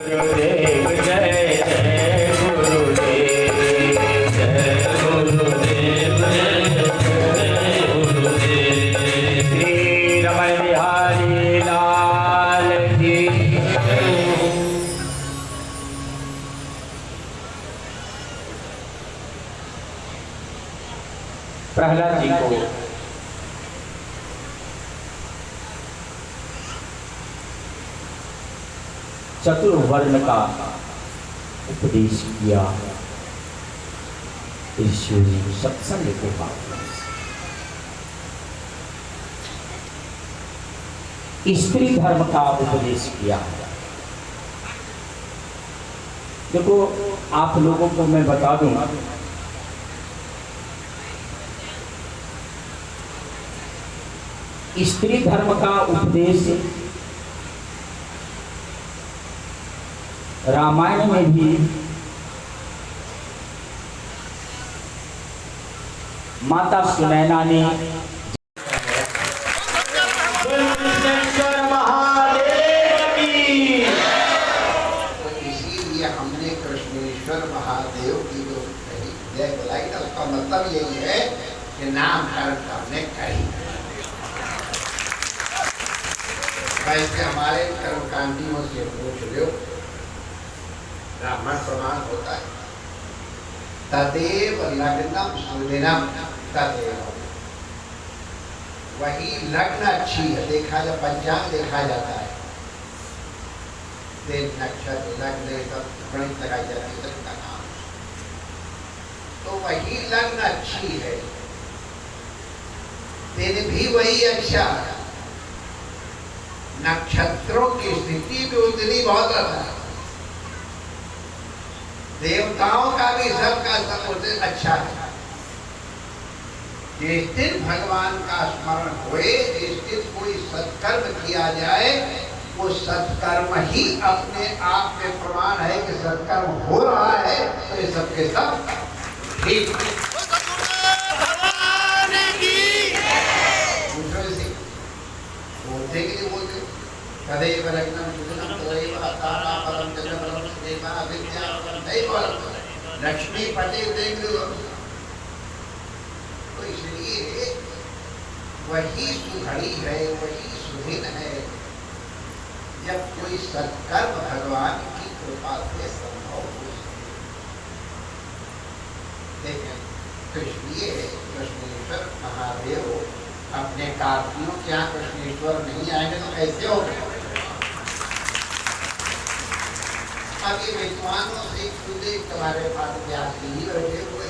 गुरुदेव जय जय गुरुदेव जय गुरुदेव जय गुरुदेव। श्री रमण बिहारी लाल की। प्रहलाद जी को चतुर्वर्ण का उपदेश किया ऋषियों ने सत्संग के माध्यम से। स्त्री धर्म का उपदेश किया। देखो आप लोगों को मैं बता दूं, स्त्री धर्म का उपदेश रामायण में भी माता सुनैना ने इसीलिए हमने कृष्णेश्वर महादेव की जो जय बुलाई ना, उसका मतलब यही है कि नामकरण हमने करी। वैसे हमारे कर्मकांडियों से पूछ लो, ब्राह्मण प्रमाण होता है तदेव लग्नम सुदिनम तदेव। वही लग्न अच्छी है, देखा जा पंचांग देखा जाता है, दिन नक्षत्र लग्न सब गणित लगाई जाती है का नाम। तो वही लग्न अच्छी है, दिन भी वही अच्छा है, नक्षत्रों की स्थिति भी उतनी बहुत है, देवताओं का भी सबका सब अच्छा है। जिस दिन भगवान का स्मरण होए, जिस दिन कोई सत्कर्म किया जाए, वो सत्कर्म ही अपने आप में प्रमाण है कि सत्कर्म हो रहा है। तो ये सबके सब ठीक बोलते कि नहीं बोलते? तदेव लग्नम सुदिनम तदेव तारा परम जगत देवा विद्या नहीं बोलते। लक्ष्मी पति देख लो, तो इसलिए वही सुघड़ी है, वही सुदिन है जब कोई सत्कर्म भगवान की कृपा से संभव हो। देखें, कृष्णेश्वर महादेव अपने कार्तियों के यहाँ कृष्णेश्वर नहीं आएंगे तो कैसे होगा? अब ये विद्वानों से खुदे तुम्हारे पास व्यास ही बैठे हुए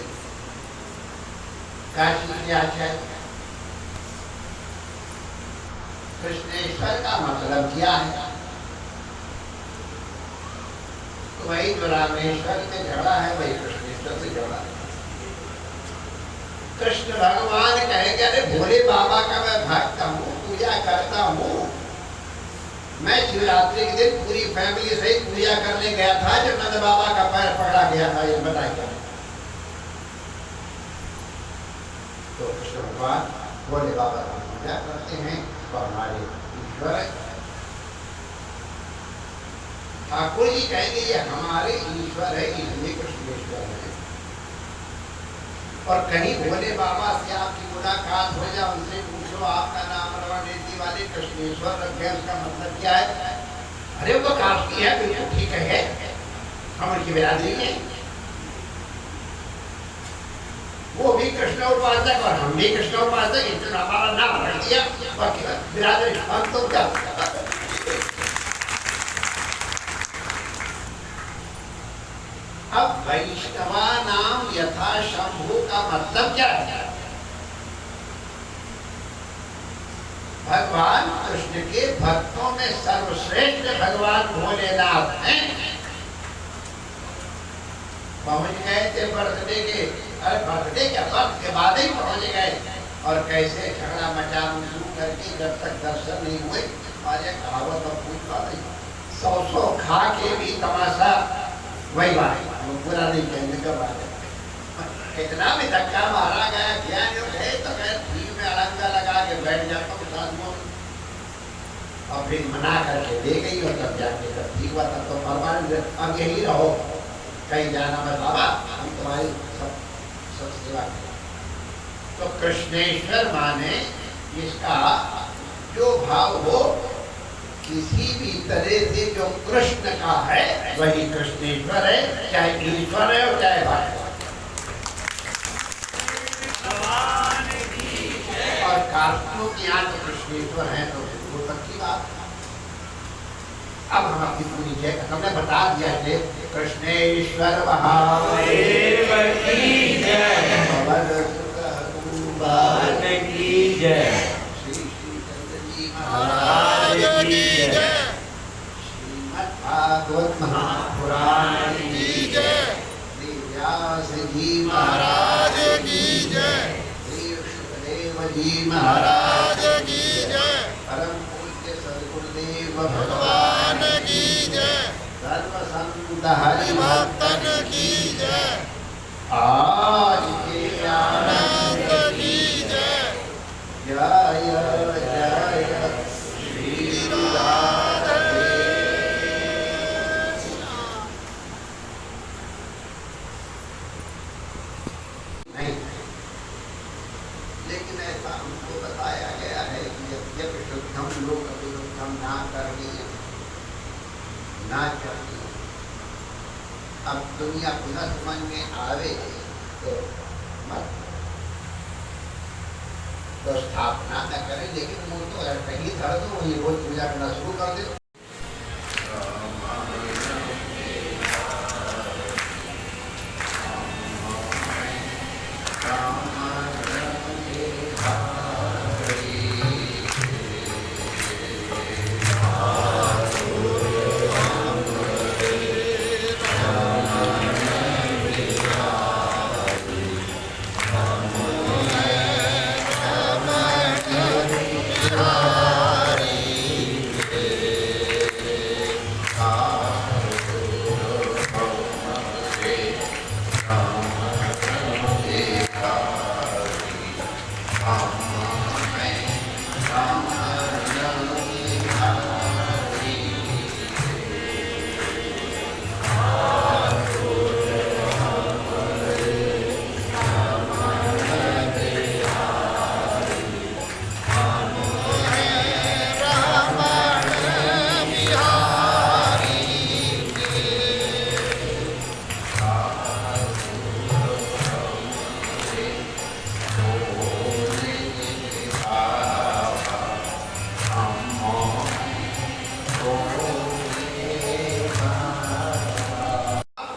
काशी के आचार्य, कृष्णेश्वर का मतलब क्या है? तो वही जो रामेश्वर से झगड़ा है, वही कृष्णेश्वर से झगड़ा है। कृष्ण भगवान कहेंगे, अरे भोले बाबा का मैं भक्त हूँ, पूजा करता हूँ। मैं शिवरात्रि के दिन पूरी फैमिली सहित पूजा करने गया था, जब नंद बाबा का पैर पकड़ा गया था। ये बताइए, तो कृष्ण भगवान भोले बाबा की पूजा करते हैं, तो हमारे ईश्वर है। ठाकुर जी कहेंगे ये हमारे ईश्वर है, इसलिए कृष्णेश्वर है। और कहीं भोले बाबा से आपकी मुलाकात हो जाए, उनसे पूछो आपका नाम रवानेती वाले कृष्णेश्वर रख गए, उसका मतलब क्या है? अरे वो काफी है, बिल्कुल ठीक है, हम उनकी बिरादरी है, वो भी कृष्ण उपासक और हम भी कृष्ण उपासक, इतना हमारा नाम रख दिया, बाकी बिरादरी हम तो क्या। अब वैष्णवा नाम यथा शंभु का मतलब क्या है? भगवान कृष्ण के भक्तों में सर्वश्रेष्ठ भगवान भोलेनाथ हैं। पहुंच गए थे बर्थडे के, अरे बर्थडे क्या, बर्थ के बाद ही पहुंच गए, और कैसे झगड़ा मचाना शुरू करके जब तक दर्शन नहीं हुए, हमारे कहावत और पूछता नहीं, 100 खा के भी तमाशा वही बात है, पूरा नहीं कहने का बात है। इतना भी धक्का मारा गया, ज्ञान है तो ठीक में अड़ंगा लगा के बैठ जाता हूँ साधुओं। और फिर मना करके दे गई और तब जाके तब ठीक हुआ। तब तो परमानेंट अब यही रहो, कहीं जाना मत बाबा, हम तुम्हारी सब सेवा करें। तो कृष्णेश्वर माने इसका जो भाव हो किसी भी तरह से जो कृष्ण का है वही कृष्णेश्वर है, चाहे ईश्वर है और चाहे भक्त। और कार्तिकों की यहाँ तो कृष्णेश्वर है तो वो सच्ची बात। अब हम अपनी पूरी जय हमने बता दिया कि कृष्णेश्वर महादेव की जय, पवन सुत हनुमान की जय, श्री श्री चंद्र जी महाराज की जय, श्रीमद् भागवत महापुराण की जय, श्री व्यास जी महाराज की जय, श्री सुखदेव जी महाराज की जय, परम पूज्य सद्गुरुदेव भगवान की जय, सर्व संत हरिभक्तन की जय, आज के आनंद की जय, जय जय श्री राधे। नहीं, लेकिन ऐसा हमको बताया गया है कि यद्यपि शुद्धम लोग अभिरुद्धम ना करनी ना चाहिए। अब दुनिया पुनः मन में आवे तो मत तो स्थापना न करें, लेकिन वो तो कहीं धर दो, वही रोज पूजा करना शुरू कर दो।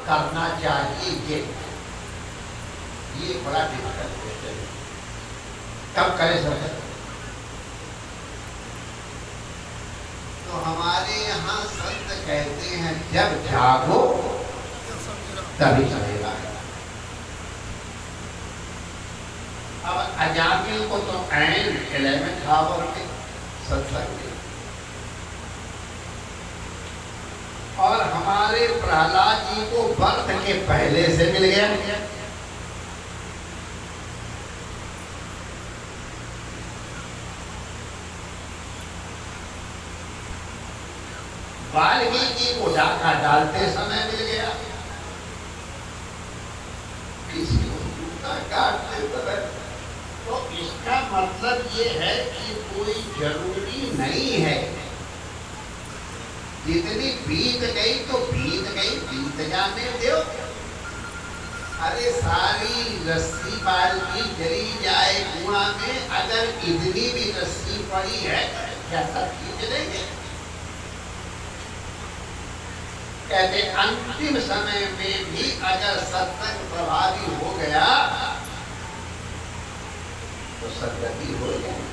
करना चाहिए ये बड़ा डिफिकल्ट क्वेश्चन है। कब करें सर? तो हमारे यहाँ संत कहते हैं जब जागो तभी चलेगा। अब अजामिल को तो ऐन 11th आवर के सत्संग में, और हमारे प्रहलाद जी को बर्थ के पहले से मिल गया। वाल्मीकि को डाका डालते समय मिल गया, किसी को जूता काटते समय। तो इसका मतलब ये है कि कोई जरूरी नहीं है, जितनी बीत गई तो बीत गई, बीत जाने दो। अरे सारी रस्सी बाल्टी जली जाए कुआं में, अगर इतनी भी रस्सी पड़ी है क्या सब खींच लेंगे? कहते अंतिम समय में भी अगर सत्संग प्रभावी हो गया तो सदगति हो जाए।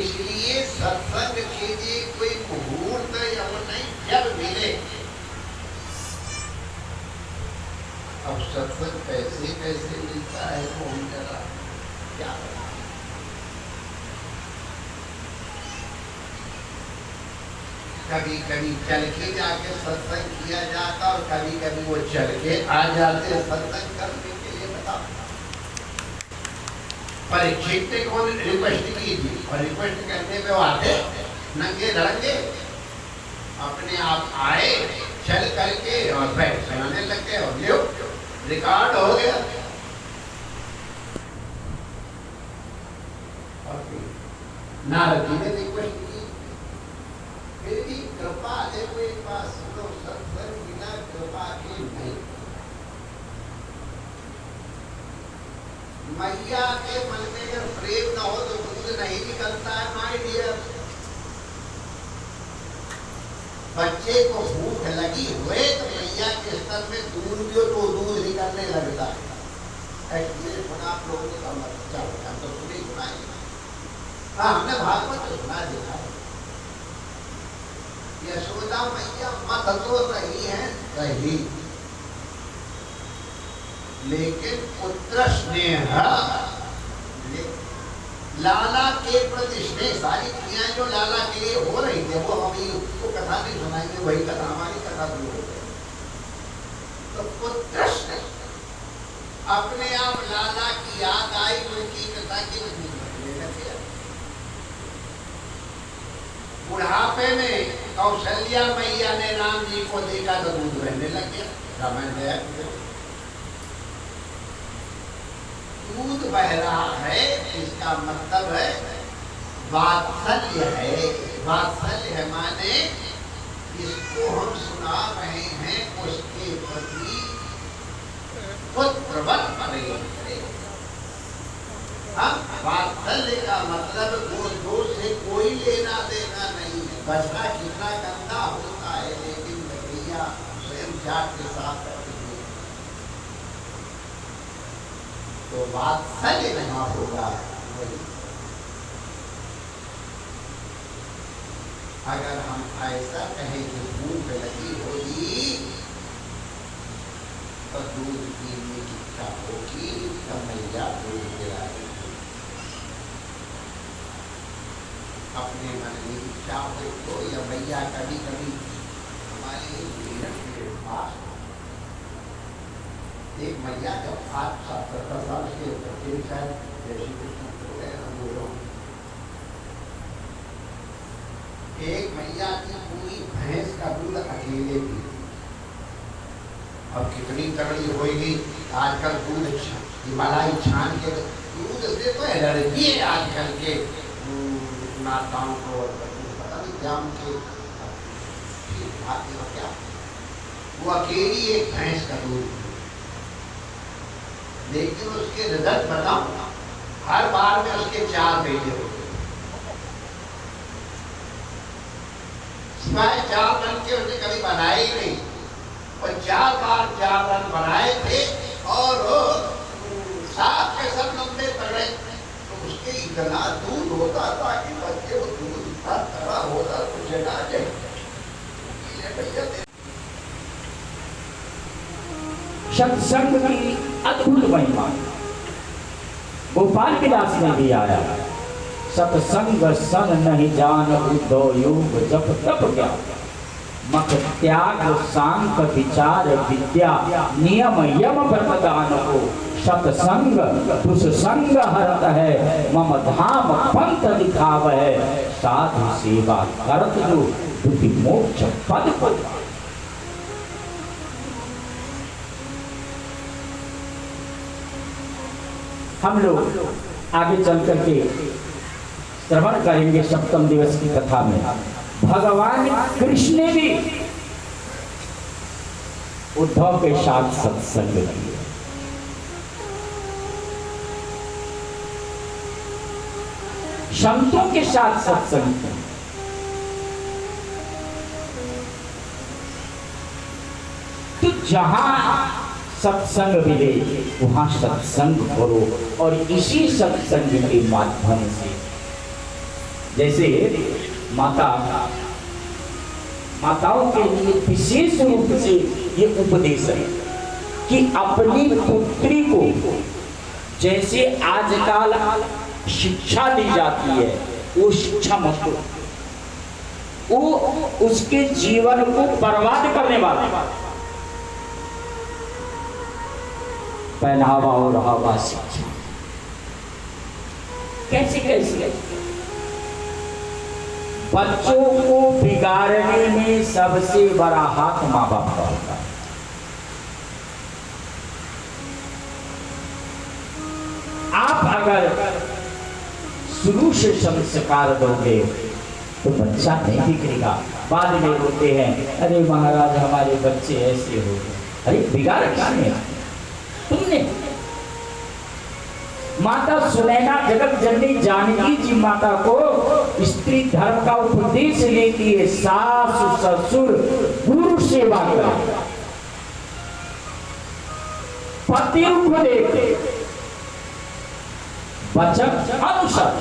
इसलिए सत्संग कीजिए, कोई मुहूर्त या वो नहीं, जब मिले। अब सत्संग कैसे कैसे मिलता है तो हम जरा क्या बताएं। कभी कभी चल के जाके सत्संग किया जाता और कभी कभी वो चल के आ जाते सत्संग करने के लिए। बताओ परीक्षित ने कौन रिक्वेस्ट की थी, और रिक्वेस्ट करने पे वो आते नंगे धड़ंगे अपने आप आए, चल करके और बैठ सुनाने लग गए, और लो रिकॉर्ड हो गया। नारद जी ने रिक्वेस्ट की, फिर भी कृपा देखो एक बात सुनो, सत्संग बिना कृपा के नहीं। मैया के मन में अगर प्रेम न हो तो दूध नहीं निकलता है माय डियर। बच्चे को भूख लगी हुए तो मैया के स्तर में दूध भी हो तो दूध निकलने लगता है। एक्चुअली सुना आप लोगों ने कहा बच्चा हम तो सुनी सुनाई। हाँ, हमने भागवत तो सुना देखा। यशोदा मैया मत तो रही है सही, लेकिन पुत्र स्नेह, लाला के प्रति स्नेह, सारी क्रियाएं जो लाला के लिए हो रही थी वो हम उसको कथा नहीं सुनाएंगे, वही कथा हमारी कथा शुरू हो गई। तो पुत्र स्नेह अपने आप लाला की याद आई, उनकी कथा की बुढ़ापे में कौशल्या मैया ने राम जी को देखा तो दूध बहने लग गया। रामायण गया, दूध बह रहा है, इसका मतलब है वात्सल्य है। वात्सल्य है माने इसको हम सुना रहे हैं उसके प्रति पुत्रवत प्रेम। वात्सल्य का मतलब वो दो से कोई लेना देना नहीं है। बछड़ा कितना गंदा होता है लेकिन भैया स्वयं जाट के साथ करती है तो वात्सल्य नहीं होगा। अगर हम ऐसा कहें कि भूख लगी होगी तो दूध पीने की इच्छा होगी तो मैया दूध पिलाएगी। अपने मन की इच्छा हो तो या मैया कभी कभी हमारे के पास एक मैया जब 60-70 साल के बच्चे शायद जैसे कृष्ण हो गए हम लोगों, एक मैया की पूरी भैंस का दूध अकेले पी। अब कितनी तगड़ी होगी आजकल दूध हिमालय छान के दूध से तो एलर्जी है आजकल के माताओं को, पता नहीं क्या उनके क्या, वो अकेली एक भैंस का दूध। लेकिन उसके रिजल्ट बताऊं, हर बार में उसके 4 बेटे होते। सिवाय 4 रन के उसने कभी बनाए ही नहीं, और 4 बार 4 रन बनाए थे और 7 के सब लंबे पड़े। तो उसके इतना दूध होता था कि बच्चे वो दूध इतना तड़ा होता तो जगा जाए। सत्संग की अद्भुत महिमा गोपाल विलास में भी आया। सत्संग सन नहीं जान उदो योग जप तप ज्ञान, मत त्याग सांख विचार विद्या नियम यम प्रदान को। सत्संग दुष्संग हरत है, मम धाम पंथ दिखाव है। साधु सेवा करत जो दुखी मोक्ष पद पद। हम लोग आगे चल करके श्रवण करेंगे सप्तम दिवस की कथा में। भगवान कृष्ण ने भी उद्धव के साथ सत्संग किया। संतों के साथ सत्संग किया। तो जहां सत्संग मिले वहां सत्संग करो, और इसी सत्संग के माध्यम से जैसे माताओं के लिए विशेष रूप से ये उपदेश है कि अपनी पुत्री को जैसे आजकल शिक्षा दी जाती है वो शिक्षा मत दो, वो उसके जीवन को बर्बाद करने वाला पहनावा और हवा शिक्षा। कैसे कैसे बच्चों को बिगाड़ने में सबसे बड़ा हाथ माँ बाप का होता है। आप अगर शुरू से संस्कार दोगे तो बच्चा नहीं बिगड़ेगा। बाद में बोलते हैं अरे महाराज हमारे बच्चे ऐसे हो गए। अरे बिगाड़ किसने? तुमने। माता सुनैना जगत जननी जानकी जी माता को स्त्री धर्म का उपदेश लेती है। सास ससुर गुरु सेवा करें, पति उपदेश, वचन अनुसार।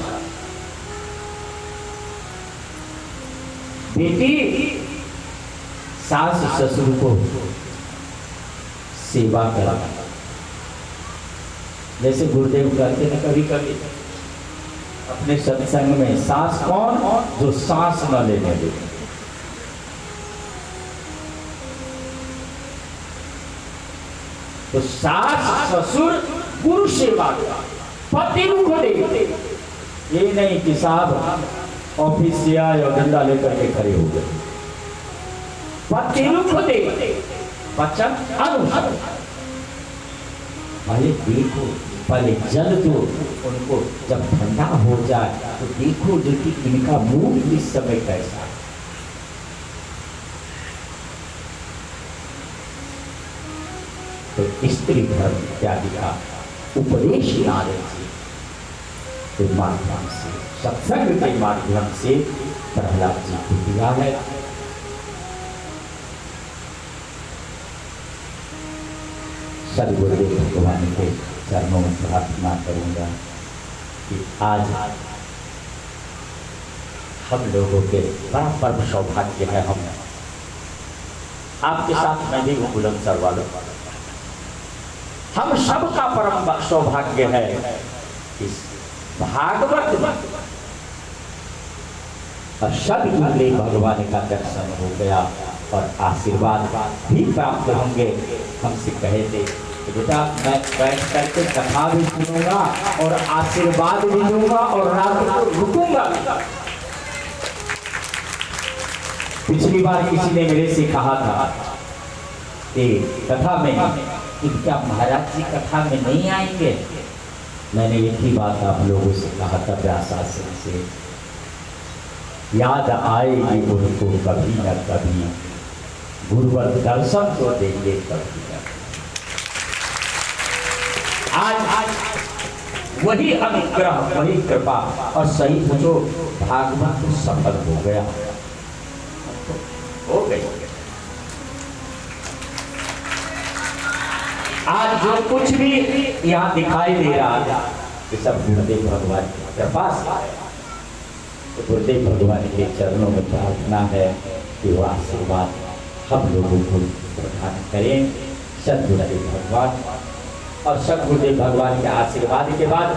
बेटी सास ससुर को सेवा करा, जैसे गुरुदेव कहते हैं कभी कभी अपने सत्संग में, सास कौन? जो सांस न लेने दे। तो सास ससुर गुरु सेवा करा, पति को दे। ये नहीं कि साहब ऑफिस से आए और डंडा लेकर के खड़े हो गए। पति को दे, वचन अनुसार। पहले देखो, पहले जल दो उनको, जब ठंडा हो जाए तो देखो जो कि इनका मूड इस समय कैसा है। तो स्त्री धर्म इत्यादि का उपदेश नारद जी के माध्यम से, सत्संग के माध्यम से प्रहलाद जी को दिया है। सदगुरुदेव भगवान के चरणों में प्रार्थना करूंगा कि आज हम लोगों के बड़ा पर्व सौभाग्य है। हम आपके साथ मैं भी हूँ बुलंदशहर वालों, हम सबका परम सौभाग्य है इस भागवत में और सदगुरुदेव भगवान का दर्शन हो गया और आशीर्वाद भी प्राप्त होंगे। हमसे कहे थे कि बेटा मैं बैठ करके कथा भी सुनूंगा और आशीर्वाद भी दूंगा और रात को रुकूंगा। पिछली बार किसी ने मेरे से कहा था कि कथा में कि क्या महाराज जी कथा में नहीं आएंगे? मैंने एक ही बात आप लोगों से कहा था व्यासासन से, याद आएगी उनको कभी न कभी, गुरुवर दर्शन तो देंगे कभी न। आज वही अनुग्रह, वही कृपा और सही पूछो भागवत तो सफल हो गया, हो गई। आज जो कुछ भी यहाँ दिखाई दे रहा था ये सब गुरुदेव भगवान की कृपा से। तो गुरुदेव भगवान के चरणों में प्रार्थना है कि वो आशीर्वाद हम लोगों को प्रदान करें। सदगुरुदेव भगवान और सदगुरुदेव भगवान के आशीर्वाद के बाद